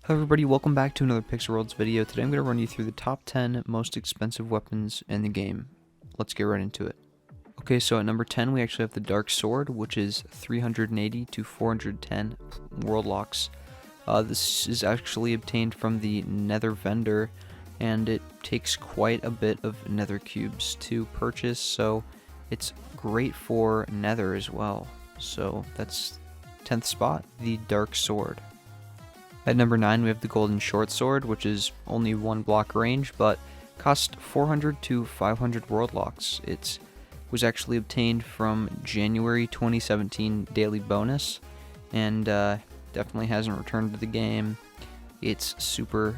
Hello everybody, welcome back to another Pixel Worlds video. Today I'm going to run you through the top 10 most expensive weapons in the game. Let's get right into it. Okay, so at number 10 we actually have the Dark Sword, which is 380 to 410 world locks. This is actually obtained from the Nether vendor, and it takes quite a bit of Nether cubes to purchase, so it's great for Nether as well. So that's 10th spot, the Dark Sword. At number 9 we have the Golden Short Sword, which is only one block range, but costs 400 to 500 world locks. It was actually obtained from January 2017 daily bonus, and definitely hasn't returned to the game. It's super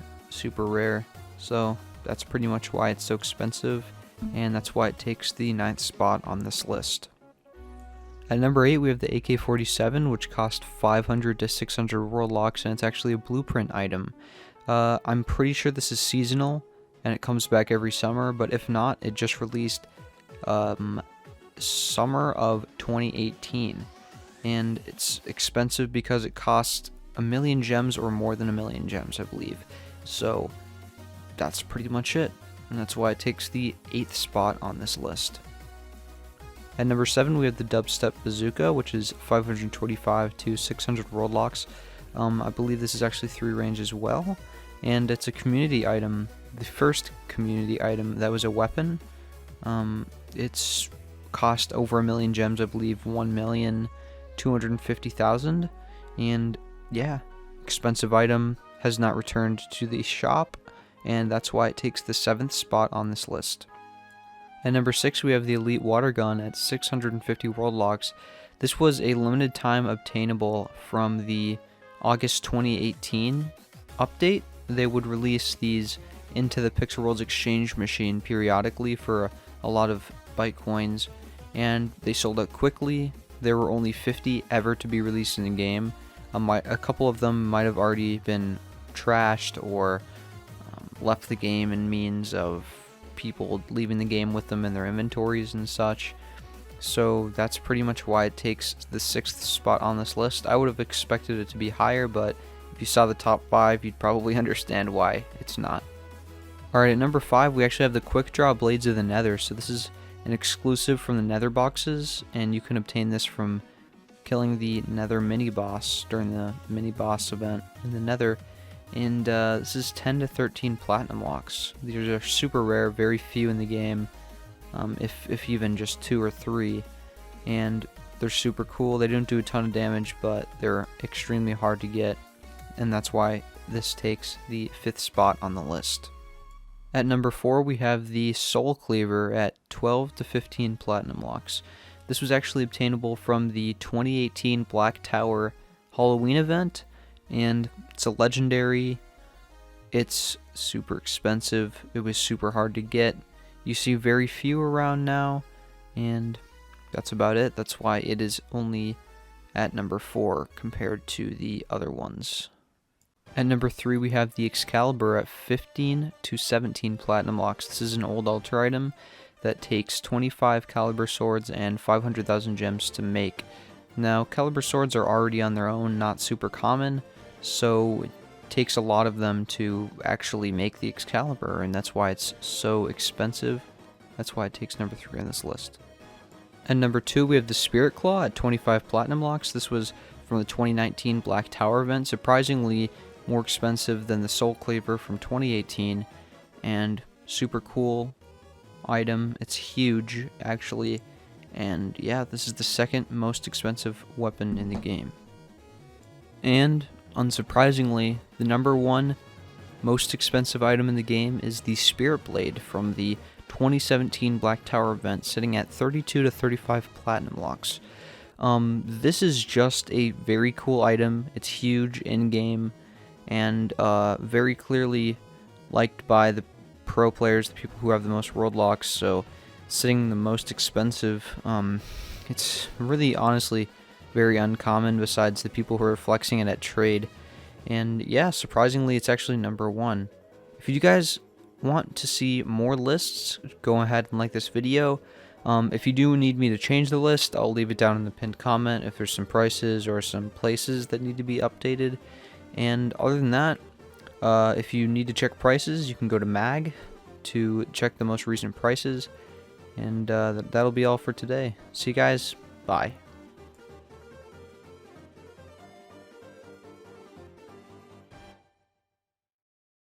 rare, so that's pretty much why it's so expensive, and that's why it takes the 9th spot on this list. At number 8 we have the AK-47, which costs 500 to 600 world locks, and it's actually a blueprint item. I'm pretty sure this is seasonal and it comes back every summer, but if not, it just released summer of 2018, and it's expensive because it costs 1,000,000 gems or more than 1,000,000 gems, I believe. So that's pretty much it, and that's why it takes the 8th spot on this list. At number 7 we have the Dubstep Bazooka, which is 525 to 600 world locks. I believe this is actually 3 range as well, and it's a community item, the first community item that was a weapon. It's cost over 1,000,000 gems, I believe 1,250,000, and yeah, expensive item, has not returned to the shop, and that's why it takes the 7th spot on this list. At number 6 we have the Elite Water Gun at 650 world locks. This was a limited time obtainable from the August 2018 update. They would release these into the Pixel Worlds exchange machine periodically for a lot of byte coins, and they sold out quickly. There were only 50 ever to be released in the game. A couple of them might have already been trashed or left the game in means of people leaving the game with them in their inventories and such. So that's pretty much why it takes the 6th spot on this list. I would have expected it to be higher, but if you saw the top 5 you'd probably understand why it's not. Alright, at number 5 we actually have the Quick Draw Blades of the Nether. So this is an exclusive from the Nether boxes, and you can obtain this from killing the Nether mini boss during the mini boss event in the Nether. And this is 10 to 13 platinum locks. These are super rare, very few in the game, if even just 2 or 3, and they're super cool. They don't do a ton of damage, but they're extremely hard to get, and that's why this takes the 5th spot on the list. At number 4 we have the Soul Cleaver at 12 to 15 platinum locks. This was actually obtainable from the 2018 Black Tower Halloween event, and it's a legendary. It's super expensive. It was super hard to get. You see very few around now, and that's about it. That's why it is only at number 4 compared to the other ones. At number 3 we have the Excalibur at 15 to 17 platinum locks. This is an old altar item that takes 25 caliber swords and 500,000 gems to make. Now, caliber swords are already on their own not super common, so it takes a lot of them to actually make the Excalibur, and that's why it's so expensive. That's why it takes number 3 on this list. At number 2 we have the Spirit Claw at 25 platinum locks. This was from the 2019 Black Tower event, surprisingly more expensive than the Soul Cleaver from 2018, and super cool item. It's huge actually, and yeah, this is the 2nd most expensive weapon in the game. And unsurprisingly, the number 1 most expensive item in the game is the Spirit Blade from the 2017 Black Tower event, sitting at 32 to 35 platinum locks. This is just a very cool item. It's huge in-game, and very clearly liked by the pro players, the people who have the most world locks, so sitting the most expensive. It's really honestly very uncommon besides the people who are flexing it at trade. And yeah, surprisingly it's actually number 1. If you guys want to see more lists, go ahead and like this video. If you do need me to change the list, I'll leave it down in the pinned comment if there's some prices or some places that need to be updated. And other than that, If you need to check prices, you can go to Mag to check the most recent prices. And that'll be all for today. See you guys. Bye.